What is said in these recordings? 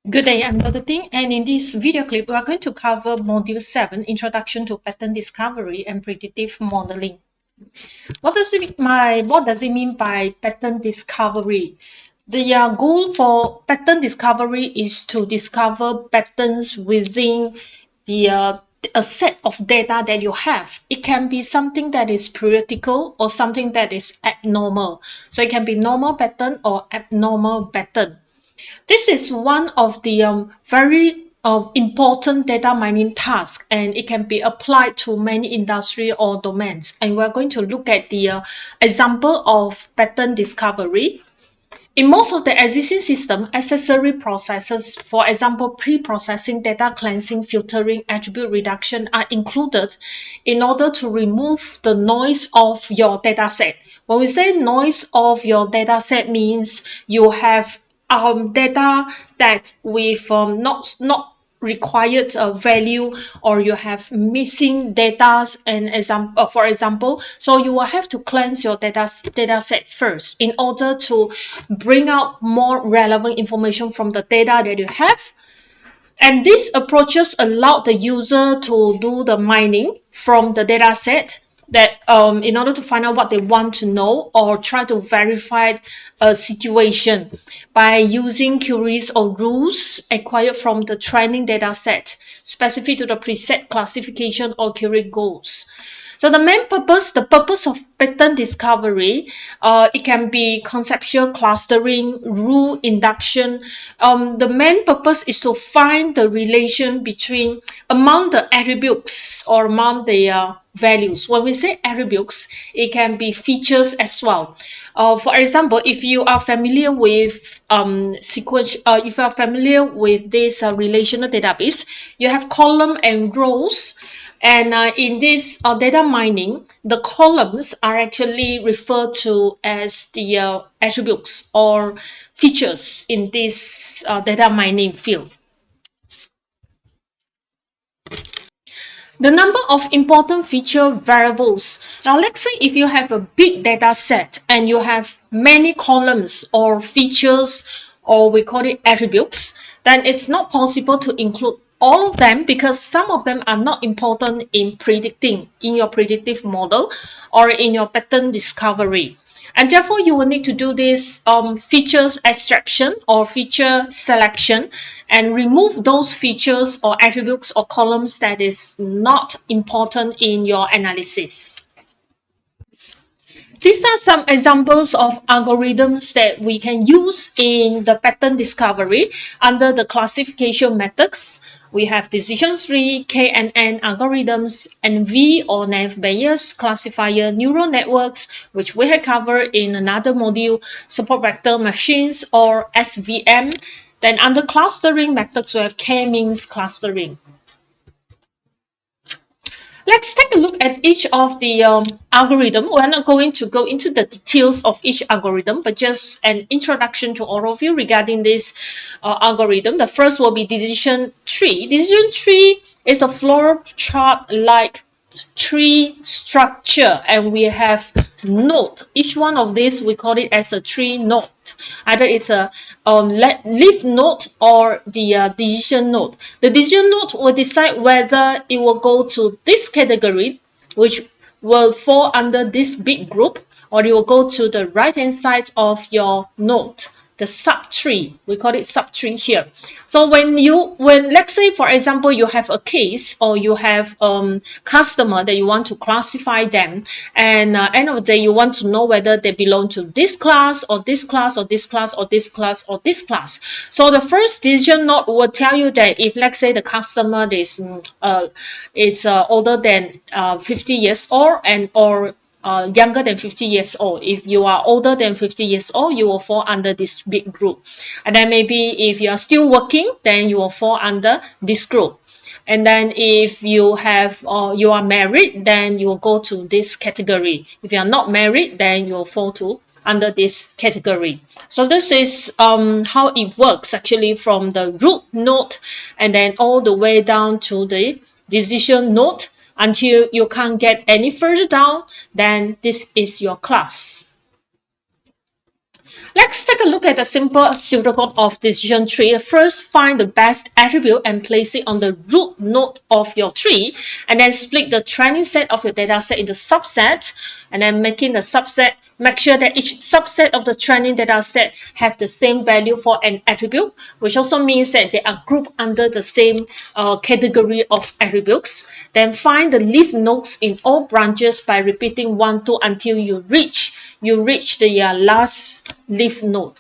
Good day, I'm Dr. Ting, and in this video clip, we are going to cover Module 7, Introduction to Pattern Discovery and Predictive Modeling. What does it mean by pattern discovery? The goal for pattern discovery is to discover patterns within a set of data that you have. It can be something that is periodical or something that is abnormal. So it can be normal pattern or abnormal pattern. This is one of the very important data mining tasks, and it can be applied to many industry or domains. And we're going to look at the example of pattern discovery. In most of the existing system, accessory processes, for example, pre-processing, data cleansing, filtering, attribute reduction, are included in order to remove the noise of your data set. When we say noise of your data set, means you have data that with not required value, or you have missing data, and for example, so you will have to cleanse your data set first in order to bring out more relevant information from the data that you have. And these approaches allow the user to do the mining from the data set that in order to find out what they want to know or try to verify a situation by using queries or rules acquired from the training data set specific to the preset classification or query goals. So the purpose of pattern discovery, it can be conceptual clustering, rule induction. The main purpose is to find the relation between among the attributes or among the values. When we say attributes, it can be features as well. For example, if you are familiar with if you are familiar with this relational database, you have column and rows. And in this data mining, the columns are actually referred to as the attributes or features in this data mining field. The number of important feature variables. Now, let's say if you have a big data set and you have many columns or features, or we call it attributes, then it's not possible to include all of them because some of them are not important in predicting in your predictive model or in your pattern discovery. And therefore, you will need to do this features extraction or feature selection and remove those features or attributes or columns that is not important in your analysis. These are some examples of algorithms that we can use in the pattern discovery under the classification methods. We have decision tree, KNN algorithms, NV or Naive Bayes classifier, neural networks, which we have covered in another module, support vector machines or SVM. Then under clustering methods, we have K-means clustering. Let's take a look at each of the algorithm. We're not going to go into the details of each algorithm, but just an introduction to all of you regarding this algorithm. The first will be decision tree. Decision tree is a flow chart like tree structure, and we have node. Each one of these we call it as a tree node. Either it's a leaf node or the decision node. The decision node will decide whether it will go to this category, which will fall under this big group, or it will go to the right hand side of your node, the subtree. We call it subtree here. So when let's say for example you have a case or you have customer that you want to classify them, and end of the day you want to know whether they belong to this class or this class or this class or this class or this class. So the first decision node will tell you that if let's say the customer is older than 50 years old and or younger than 50 years old. If you are older than 50 years old, you will fall under this big group. And then maybe if you are still working, then you will fall under this group. And then if you have you are married, then you will go to this category. If you are not married, then you will fall to under this category. So this is how it works actually from the root node and then all the way down to the decision node. Until you can't get any further down, then this is your class. Let's take a look at the simple pseudocode of decision tree. First, find the best attribute and place it on the root node of your tree, and then split the training set of your data set into subsets, and then making the subset, make sure that each subset of the training data set have the same value for an attribute, which also means that they are grouped under the same category of attributes. Then find the leaf nodes in all branches by repeating 1, 2 until you reach the last leaf node.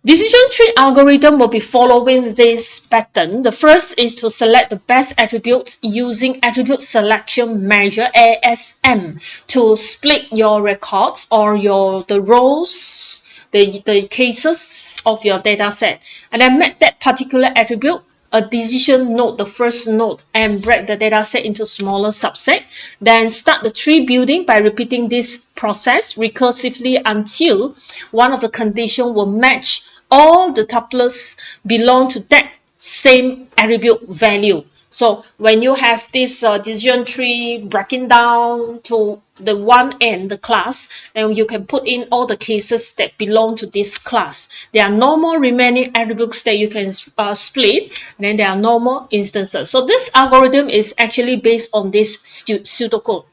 Decision tree algorithm will be following this pattern. The first is to select the best attributes using attribute selection measure ASM to split your records or the rows, the cases of your data set, and then make that particular attribute a decision node, the first node, and break the data set into smaller subsets. Then start the tree building by repeating this process recursively until one of the conditions will match all the tuples belong to that same attribute value. So when you have this decision tree breaking down to the one end, the class, then you can put in all the cases that belong to this class. There are no more remaining attributes that you can split, and then there are no more instances. So this algorithm is actually based on this pseudocode.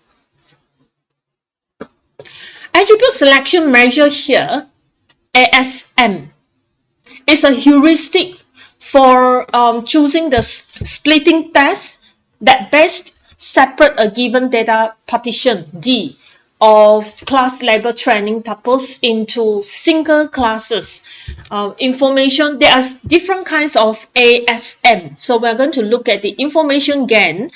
Attribute selection measure here, ASM, is a heuristic for choosing the splitting test that best separate a given data partition D of class label training tuples into single classes. Information, there are different kinds of ASM. So we're going to look at the information gain,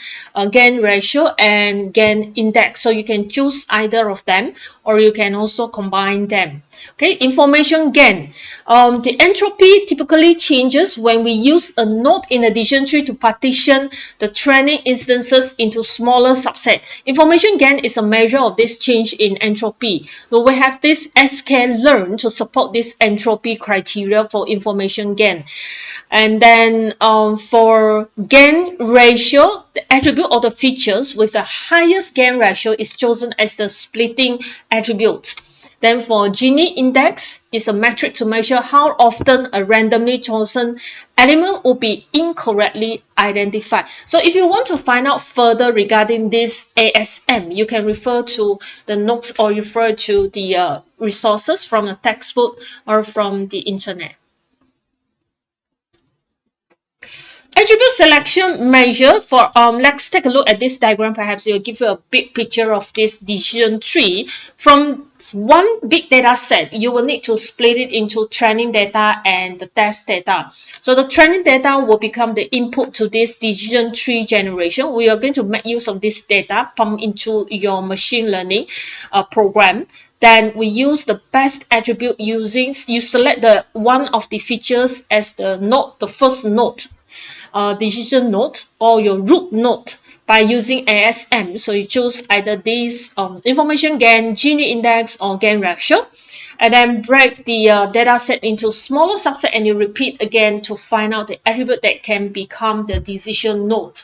gain ratio, and gain index. So you can choose either of them, or you can also combine them. Okay, information gain. The entropy typically changes when we use a node in a decision tree to partition the training instances into smaller subsets. Information gain is a measure of this change in entropy. So we have this sklearn to support this entropy criteria for information gain. And then for gain ratio, the attribute or the features with the highest gain ratio is chosen as the splitting attribute. Then for Gini index is a metric to measure how often a randomly chosen element will be incorrectly identified. So if you want to find out further regarding this ASM, you can refer to the notes or refer to the resources from the textbook or from the internet. Attribute selection measure for let's take a look at this diagram. Perhaps it will give you a big picture of this decision tree. From one big data set, you will need to split it into training data and the test data. So the training data will become the input to this decision tree generation. We are going to make use of this data, pump into your machine learning program. Then we use the best attribute using, you select the one of the features as the node, the first node, decision node or your root node by using ASM. So you choose either this information gain, Gini index, or gain ratio, and then break the data set into smaller subset, and you repeat again to find out the attribute that can become the decision node.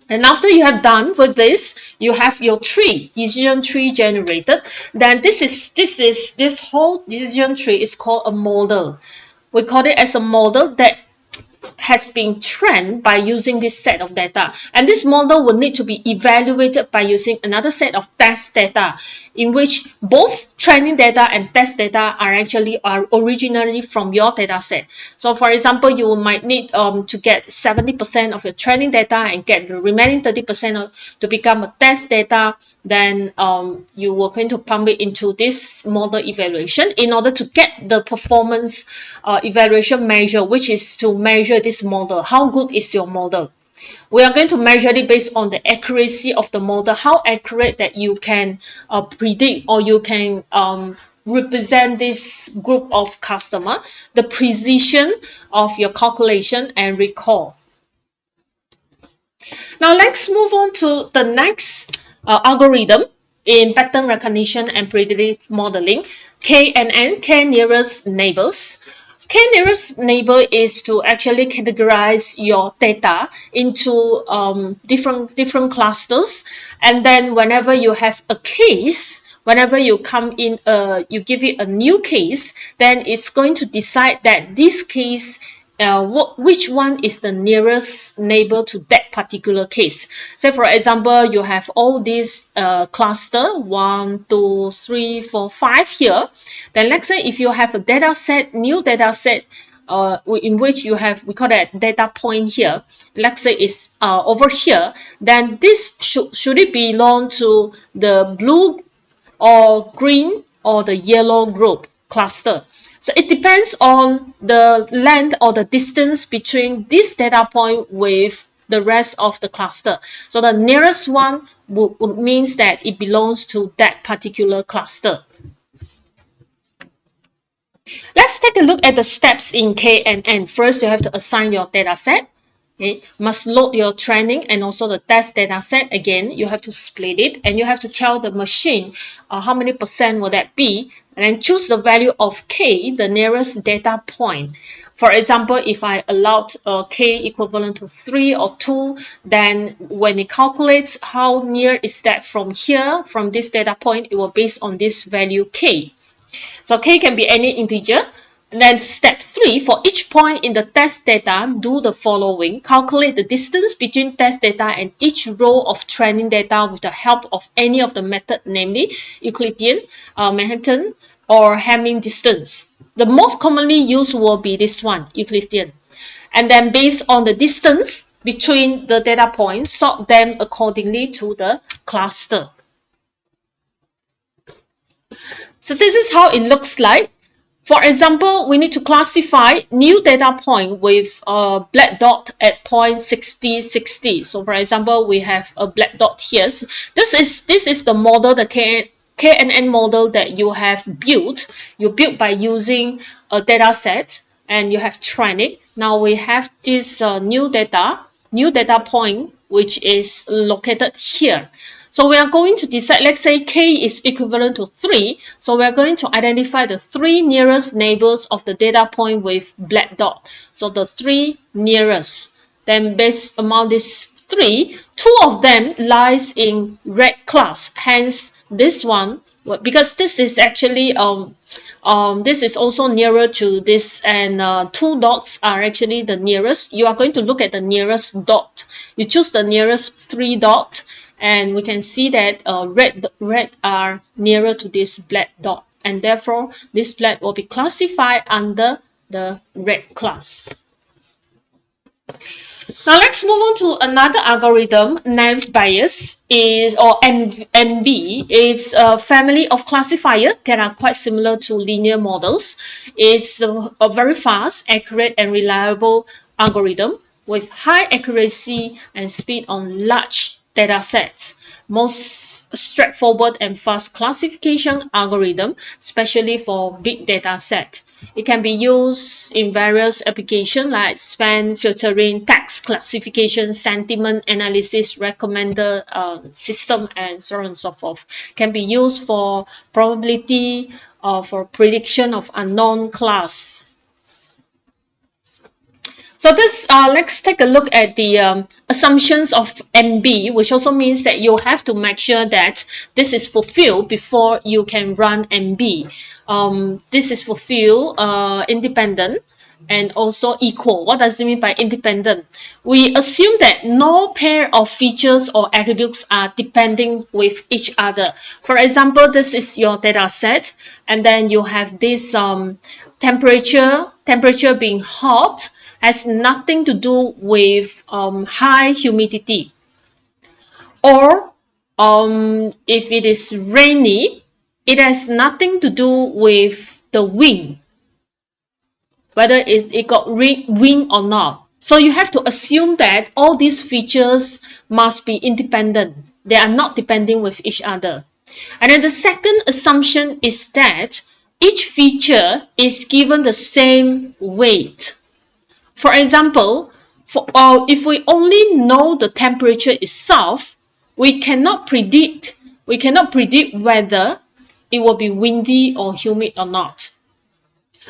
And after you have done with this, you have your tree, decision tree generated. Then this whole decision tree is called a model. We call it as a model that has been trained by using this set of data, and this model will need to be evaluated by using another set of test data, in which both training data and test data are originally from your data set. So for example, you might need to get 70% of your training data and get the remaining 30% to become a test data. Then you are going to pump it into this model evaluation in order to get the performance evaluation measure, which is to measure this model. How good is your model? We are going to measure it based on the accuracy of the model, how accurate that you can predict or you can represent this group of customer, the precision of your calculation and recall. Now let's move on to the next algorithm in pattern recognition and predictive modeling, KNN, K-nearest neighbors. K-nearest neighbor is to actually categorize your data into different clusters, and then whenever you have a case whenever you come in, you give it a new case, then it's going to decide that this case, which one is the nearest neighbor to that particular case. Say for example, you have all these cluster 1, 2, 3, 4, 5 here. Then let's say if you have a data set, new data set, in which you have, we call that data point here, let's say it's over here, then this should it belong to the blue or green or the yellow group cluster. So it depends on the length or the distance between this data point with the rest of the cluster. So the nearest one would means that it belongs to that particular cluster. Let's take a look at the steps in KNN. First, you have to assign your data set. Okay, must load your training and also the test data set. Again, you have to split it and you have to tell the machine how many percent will that be, and then choose the value of K, the nearest data point. For example, if I allowed K equivalent to 3 or 2, then when it calculates how near is that from here, from this data point, it will base on this value K. So K can be any integer. And then step 3, for each point in the test data, do the following. Calculate the distance between test data and each row of training data with the help of any of the method, namely Euclidean, Manhattan, or Hamming distance. The most commonly used will be this one, Euclidean. And then based on the distance between the data points, sort them accordingly to the cluster. So this is how it looks like. For example, we need to classify new data point with a black dot at point 60, 60. So for example, we have a black dot here. So this is the model, the KNN model that you have built. You built by using a data set and you have trained it. Now we have this new data point, which is located here. So we are going to decide, let's say K is equivalent to 3. So we are going to identify the 3 nearest neighbors of the data point with black dot. So the 3 nearest. Then based among these 3, 2 of them lies in red class. Hence this one, because this is actually this is also nearer to this, and 2 dots are actually the nearest. You are going to look at the nearest dot. You choose the nearest 3 dot. And we can see that red are nearer to this black dot, and therefore this black will be classified under the red class. Now let's move on to another algorithm. Naive Bayes is, or NB, is a family of classifiers that are quite similar to linear models. It's a very fast, accurate, and reliable algorithm with high accuracy and speed on large data sets. Most straightforward and fast classification algorithm, especially for big data set. It can be used in various applications like spam filtering, text classification, sentiment analysis, recommender system, and so on and so forth. Can be used for probability or for prediction of unknown class. So this, let's take a look at the assumptions of NB, which also means that you have to make sure that this is fulfilled before you can run NB. This is fulfilled, independent, and also equal. What does it mean by independent? We assume that no pair of features or attributes are depending with each other. For example, this is your data set, and then you have this temperature being hot, has nothing to do with high humidity. Or if it is rainy, it has nothing to do with the wind, whether it got wind or not. So you have to assume that all these features must be independent. They are not depending with each other. And then the second assumption is that each feature is given the same weight. For example, if we only know the temperature itself, we cannot predict whether it will be windy or humid or not.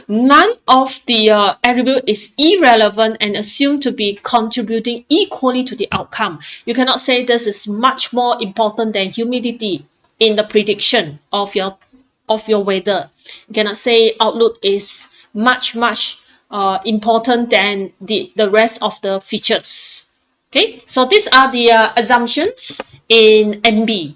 None of the attribute is irrelevant and assumed to be contributing equally to the outcome. You cannot say this is much more important than humidity. in the prediction of your weather. You cannot say outlook is much important than the rest of the features. Okay, so these are the assumptions in MB.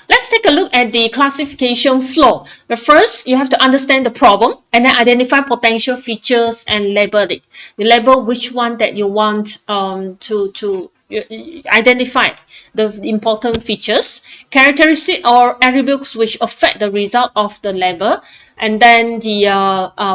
Let's take a look at the classification flow. But first, you have to understand the problem and then identify potential features and label it. You label which one that you want to identify the important features, characteristics or attributes which affect the result of the label. And then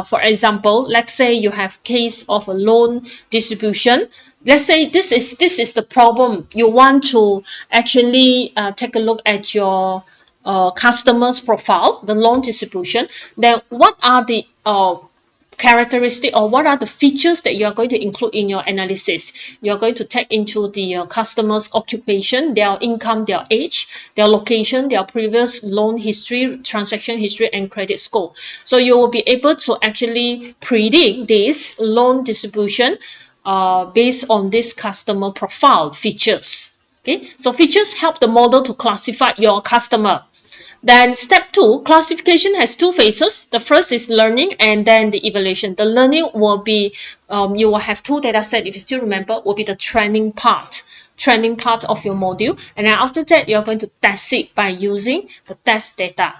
for example, let's say you have case of a loan distribution. Let's say this is the problem you want to actually take a look at your customer's profile, the loan distribution. Then what are the characteristic or what are the features that you are going to include in your analysis? You are going to take into the customer's occupation, their income, their age, their location, their previous loan history, transaction history, and credit score. So you will be able to actually predict this loan distribution based on this customer profile features. Okay, so features help the model to classify your customer. Then step 2, classification has 2 phases. The first is learning and then the evaluation. The learning will be, you will have 2 data sets, if you still remember, will be the training part of your module. And then after that, you're going to test it by using the test data.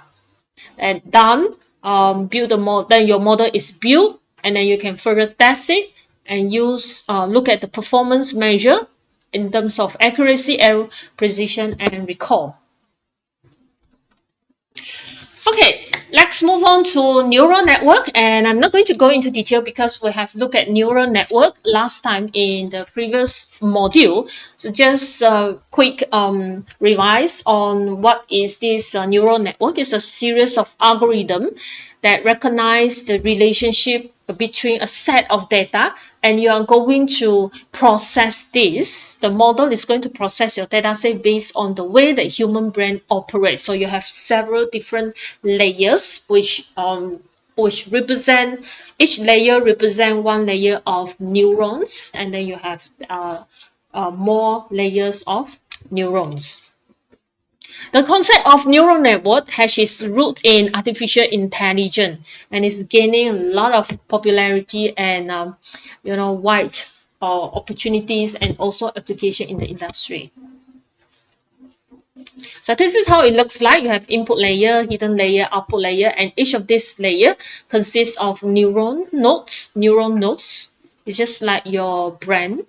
And done, build the model, then your model is built, and then you can further test it and use, look at the performance measure in terms of accuracy, error, precision, and recall. Okay, let's move on to neural network, and I'm not going to go into detail because we have looked at neural network last time in the previous module. So just a quick revise on what is this neural network. It's a series of algorithms that recognize the relationship between a set of data, and you are going to process this. The model is going to process your data set based on the way the human brain operates. So you have several different layers which represent, each layer represent one layer of neurons, and then you have more layers of neurons. The concept of neural network has its root in artificial intelligence and is gaining a lot of popularity and wide opportunities and also application in the industry. So this is how it looks like. You have input layer, hidden layer, output layer, and each of these layers consists of neuron nodes. Neuron nodes is just like your brain.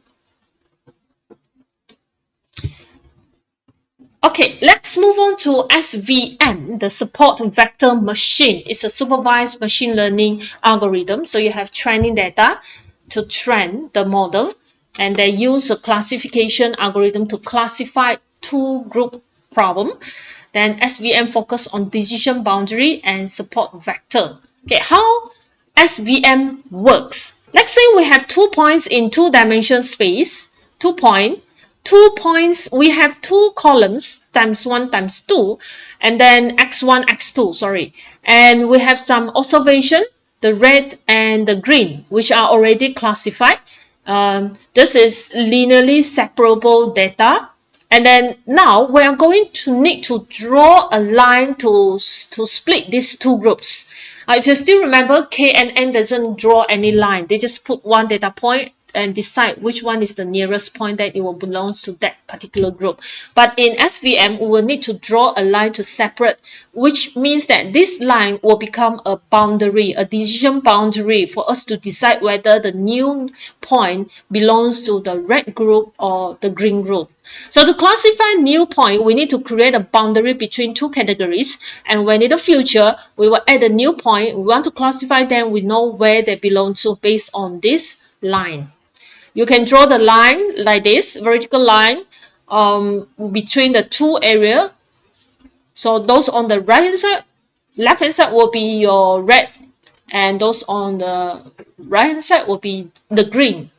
Okay, let's move on to SVM, the support vector machine. It's a supervised machine learning algorithm. So you have training data to train the model, and they use a classification algorithm to classify 2 group problem. Then SVM focus on decision boundary and support vector. Okay, how SVM works? Let's say we have 2 points in 2-dimensional space, 2 points, we have 2 columns times 1 times 2, and then x1, x2, sorry. And we have some observation, the red and the green, which are already classified. This is linearly separable data. And then now we are going to need to draw a line to split these 2 groups. If you still remember, K and N doesn't draw any line. They just put one data point and decide which one is the nearest point that it will belong to that particular group. But in SVM, we will need to draw a line to separate, which means that this line will become a boundary, a decision boundary for us to decide whether the new point belongs to the red group or the green group. So to classify new point, we need to create a boundary between 2 categories, and when in the future we will add a new point, we want to classify them, we know where they belong to based on this line. You can draw the line like this, vertical line between the 2 areas. So those on the right hand side, left hand side will be your red, and those on the right hand side will be the green.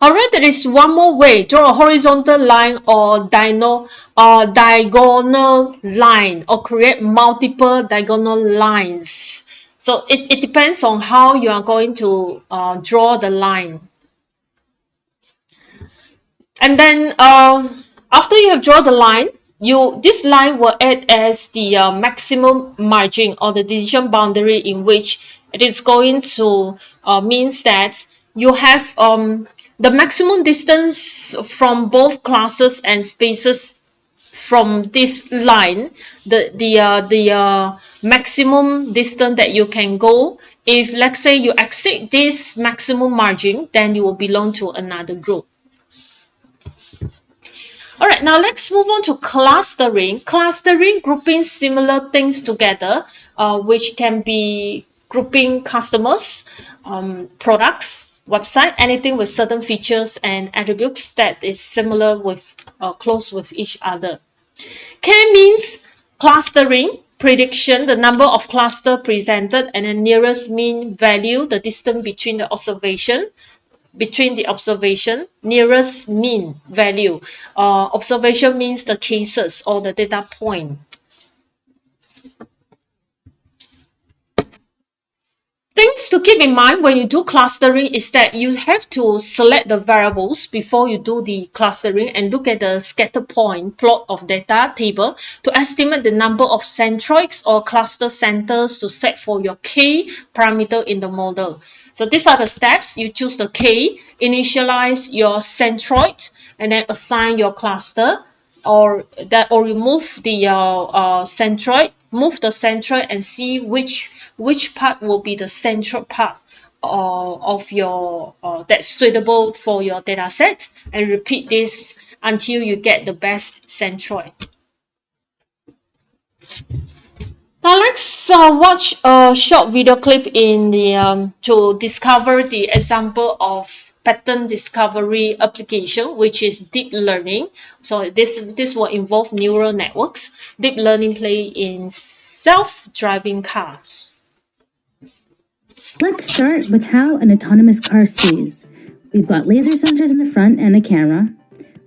Alright, there is one more way. Draw a horizontal line or diagonal line, or create multiple diagonal lines. So it depends on how you are going to draw the line. And then after you have drawn the line, this line will act as the maximum margin or the decision boundary in which it is going to means that you have the maximum distance from both classes and spaces from this line, the maximum distance that you can go. If let's say you exceed this maximum margin, then you will belong to another group. All right, now let's move on to clustering. Clustering, grouping similar things together, which can be grouping customers, products, website, anything with certain features and attributes that is similar with close with each other. K means clustering, prediction, the number of cluster presented and the nearest mean value, the distance between the observation, nearest mean value. Observation means the cases or the data point. Things to keep in mind when you do clustering is that you have to select the variables before you do the clustering and look at the scatter point plot of data table to estimate the number of centroids or cluster centers to set for your K parameter in the model. So these are the steps. You choose the K, initialize your centroid, and then assign your cluster, or remove the centroid, move the centroid and see which part will be the central part of your that's suitable for your data set, and repeat this until you get the best centroid. Now let's watch a short video clip in the to discover the example of pattern discovery application, which is deep learning. So this will involve neural networks. Deep learning play in self-driving cars. Let's start with how an autonomous car sees. We've got laser sensors in the front and a camera,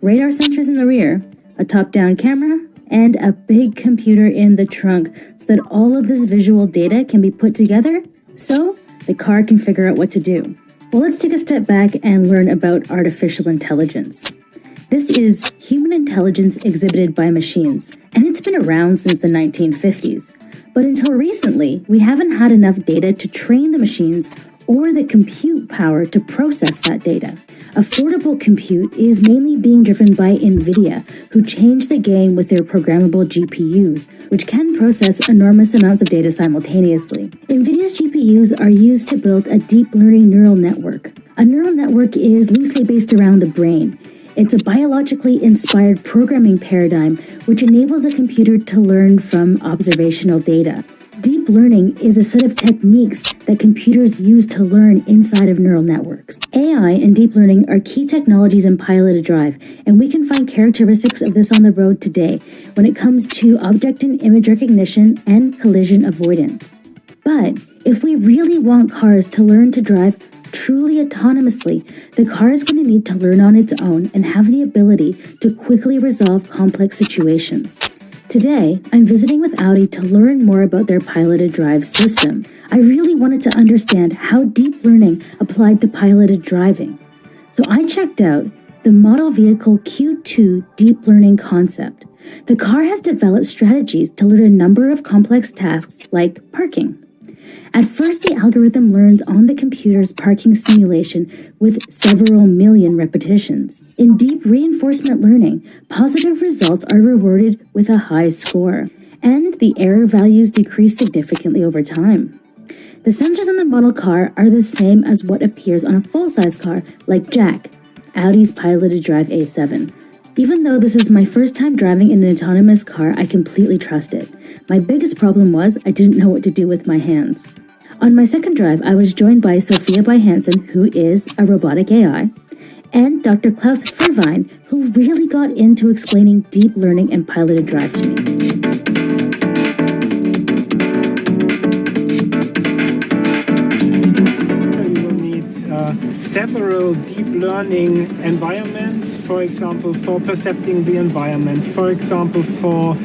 radar sensors in the rear, a top-down camera, and a big computer in the trunk so that all of this visual data can be put together so the car can figure out what to do. Well, let's take a step back and learn about artificial intelligence. This is human intelligence exhibited by machines, and it's been around since the 1950s. But until recently, we haven't had enough data to train the machines or the compute power to process that data. Affordable compute is mainly being driven by NVIDIA, who changed the game with their programmable GPUs, which can process enormous amounts of data simultaneously. NVIDIA's GPUs are used to build a deep learning neural network. A neural network is loosely based around the brain. It's a biologically inspired programming paradigm which enables a computer to learn from observational data. Deep learning is a set of techniques that computers use to learn inside of neural networks. AI and deep learning are key technologies in piloted drive, and we can find characteristics of this on the road today when it comes to object and image recognition and collision avoidance. But if we really want cars to learn to drive truly autonomously, the car is going to need to learn on its own and have the ability to quickly resolve complex situations. Today, I'm visiting with Audi to learn more about their piloted drive system. I really wanted to understand how deep learning applied to piloted driving. So I checked out the model vehicle Q2 deep learning concept. The car has developed strategies to learn a number of complex tasks like parking. At first, the algorithm learns on the computer's parking simulation with several million repetitions. In deep reinforcement learning, positive results are rewarded with a high score, and the error values decrease significantly over time. The sensors in the model car are the same as what appears on a full-size car like Jack, Audi's piloted drive A7. Even though this is my first time driving in an autonomous car, I completely trust it. My biggest problem was I didn't know what to do with my hands. On my second drive, I was joined by Sophia by Hansen, who is a robotic AI, and Dr. Klaus Vervine, who really got into explaining deep learning and piloted drive to me. You will need several deep learning environments, for example, for percepting the environment, for example, for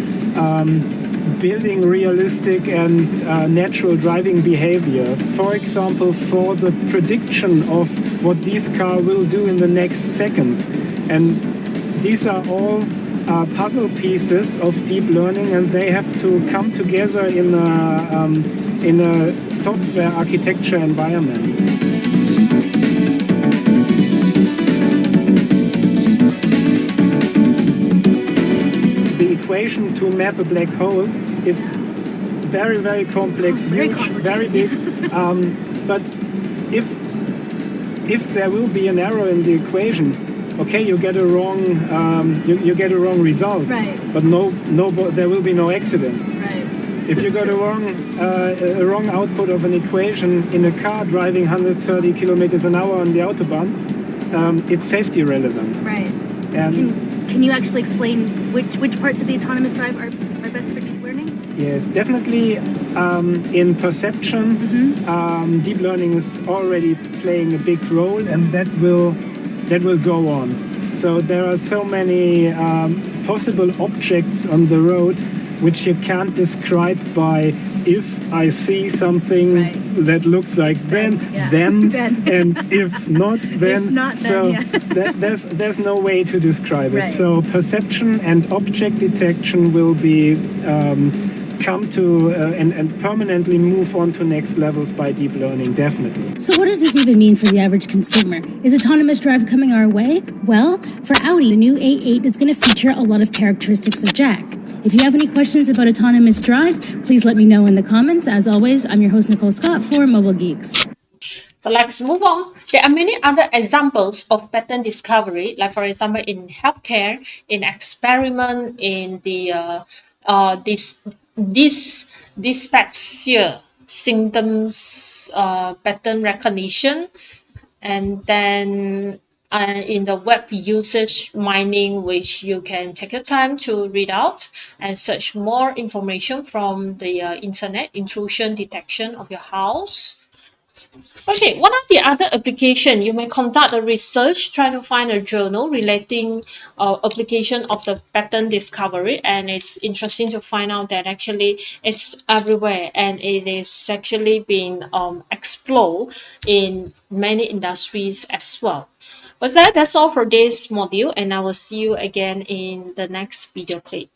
building realistic and natural driving behavior. For example, for the prediction of what this car will do in the next seconds. And these are all puzzle pieces of deep learning, and they have to come together in a software architecture environment. The equation to map a black hole is very, very complex, huge, very big. But if there will be an error in the equation, okay, you get a wrong you get a wrong result. Right. But there will be no accident. Right. If you got a wrong output of an equation in a car driving 130 kilometers an hour on the autobahn, it's safety relevant. Right. And Can you actually explain which parts of the autonomous drive are best for deep learning? yes, definitely in perception, deep learning is already playing a big role, and that will go on. So there are so many possible objects on the road which you can't describe by if I see something that looks like then, and if not, then. If not, so then, there's no way to describe it. Right. So perception and object detection will be come to and permanently move on to next levels by deep learning, definitely. So what does this even mean for the average consumer? Is autonomous drive coming our way? Well, for Audi, the new A8 is going to feature a lot of characteristics of Jack. If you have any questions about autonomous drive, please let me know in the comments. As always, I'm your host, Nicole Scott, for Mobile Geeks. So let's move on. There are many other examples of pattern discovery, like for example in healthcare, in experiment, in the dyspepsia symptoms pattern recognition, and then in the web usage mining, which you can take your time to read out and search more information from the internet intrusion detection of your house. Okay, one of the other application, you may conduct a research, try to find a journal relating application of the pattern discovery, and it's interesting to find out that actually it's everywhere and it is actually being explored in many industries as well. But that's all for this module, and I will see you again in the next video clip.